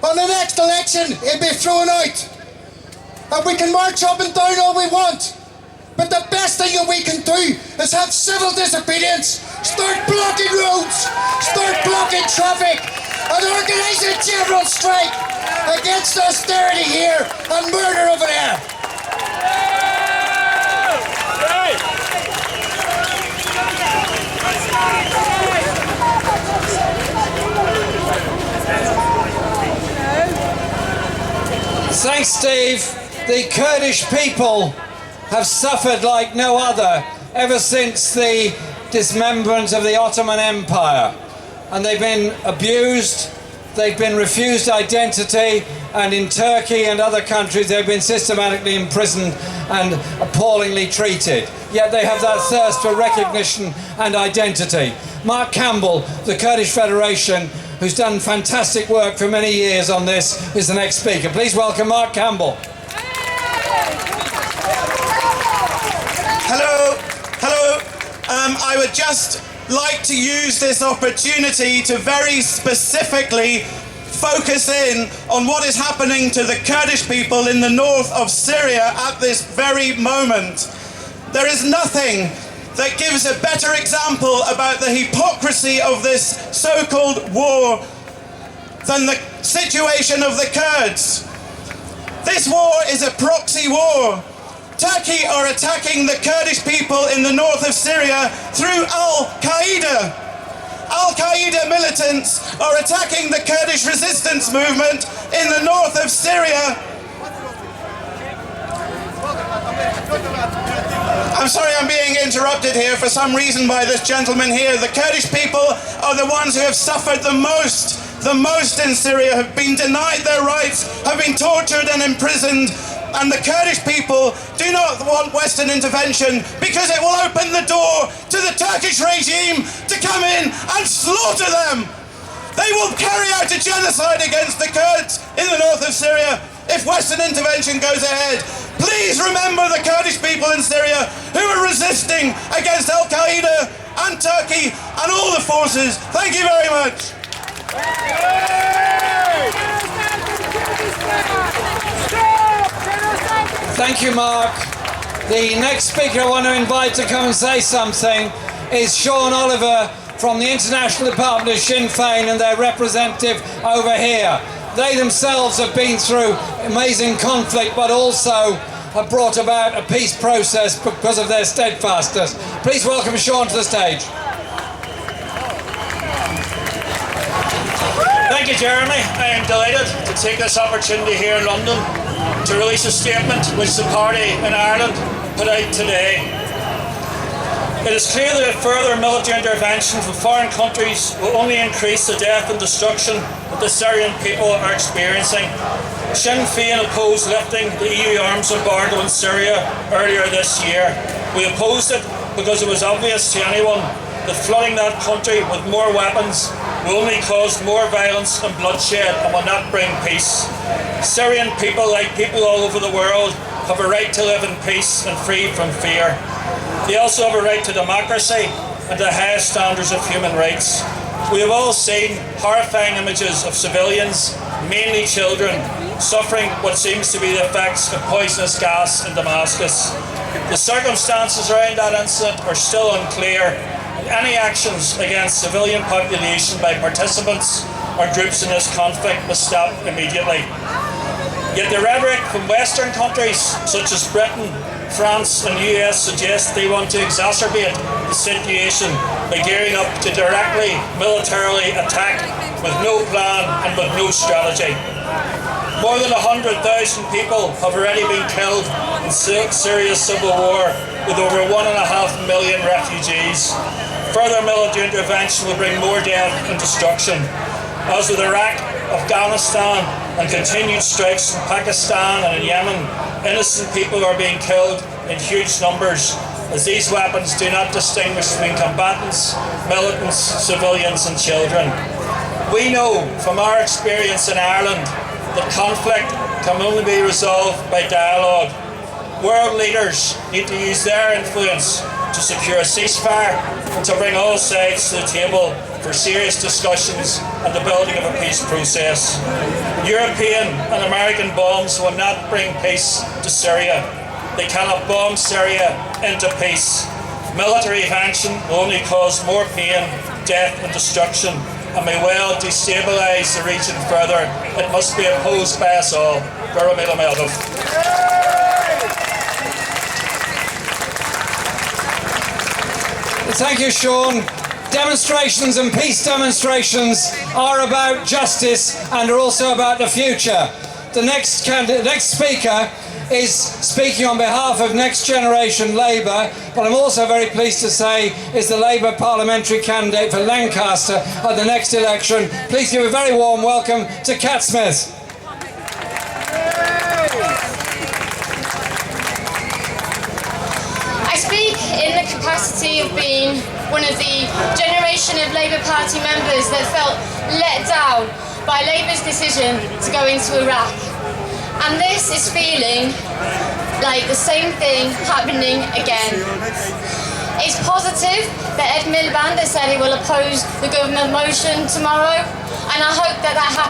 On the next election, it'll be thrown out. And we can march up and down all we want. But the best thing that we can do is have civil disobedience. Start blocking roads. Start blocking traffic. And organise a general strike against austerity here and murder over there. Thanks, Steve. The Kurdish people have suffered like no other ever since the dismemberment of the Ottoman Empire. And they've been abused, they've been refused identity, and in Turkey and other countries they've been systematically imprisoned and appallingly treated. Yet they have that thirst for recognition and identity. Mark Campbell, the Kurdish Federation, who's done fantastic work for many years on this, is the next speaker. Please welcome Mark Campbell. Hello. I would just like to use this opportunity to very specifically focus in on what is happening to the Kurdish people in the north of Syria at this very moment. There is nothing that gives a better example about the hypocrisy of this so-called war than the situation of the Kurds. This war is a proxy war. Turkey are attacking the Kurdish people in the north of Syria through Al-Qaeda. Al-Qaeda militants are attacking the Kurdish resistance movement in the north of Syria. I'm sorry, I'm being interrupted here for some reason by this gentleman here. The Kurdish people are the ones who have suffered the most in Syria, have been denied their rights, have been tortured and imprisoned. And the Kurdish people do not want Western intervention because it will open the door to the Turkish regime to come in and slaughter them. They will carry out a genocide against the Kurds in the north of Syria if Western intervention goes ahead. Please remember the Kurdish people in Syria who are resisting against Al-Qaeda and Turkey and all the forces. Thank you very much. Thank you, Mark. The next speaker I want to invite to come and say something is Sean Oliver from the International Department of Sinn Féin and their representative over here. They themselves have been through amazing conflict, but also have brought about a peace process because of their steadfastness. Please welcome Sean to the stage. Thank you, Jeremy. I am delighted to take this opportunity here in London to release a statement which the party in Ireland put out today. It is clear that further military intervention from foreign countries will only increase the death and destruction that the Syrian people are experiencing. Sinn Féin opposed lifting the EU arms embargo in Syria earlier this year. We opposed it because it was obvious to anyone that flooding that country with more weapons will only cause more violence and bloodshed and will not bring peace. Syrian people, like people all over the world, have a right to live in peace and free from fear. They also have a right to democracy and the highest standards of human rights. We have all seen horrifying images of civilians, mainly children, suffering what seems to be the effects of poisonous gas in Damascus. The circumstances around that incident are still unclear, and any actions against civilian population by participants or groups in this conflict must stop immediately. Yet the rhetoric from Western countries such as Britain, France and the US suggests they want to exacerbate the situation by gearing up to directly militarily attack with no plan and with no strategy. More than 100,000 people have already been killed in Syria's civil war, with over 1.5 million refugees. Further military intervention will bring more death and destruction. As with Iraq, Afghanistan and continued strikes in Pakistan and in Yemen, innocent people are being killed in huge numbers, as these weapons do not distinguish between combatants, militants, civilians and children. We know from our experience in Ireland that conflict can only be resolved by dialogue. World leaders need to use their influence to secure a ceasefire and to bring all sides to the table for serious discussions and the building of a peace process. European and American bombs will not bring peace to Syria. They cannot bomb Syria into peace. Military action will only cause more pain, death and destruction, and may well destabilise the region further. It must be opposed by us all. Thank you, Sean. Demonstrations and peace demonstrations are about justice and are also about the future. The next speaker is speaking on behalf of Next Generation Labour, but I'm also very pleased to say is the Labour parliamentary candidate for Lancaster at the next election. Please give a very warm welcome to Cat Smith. I speak in the capacity of being one of the generation of Labour Party members that felt let down by Labour's decision to go into Iraq. And this is feeling like the same thing happening again. It's positive that Ed Miliband has said he will oppose the government motion tomorrow, and I hope that happens.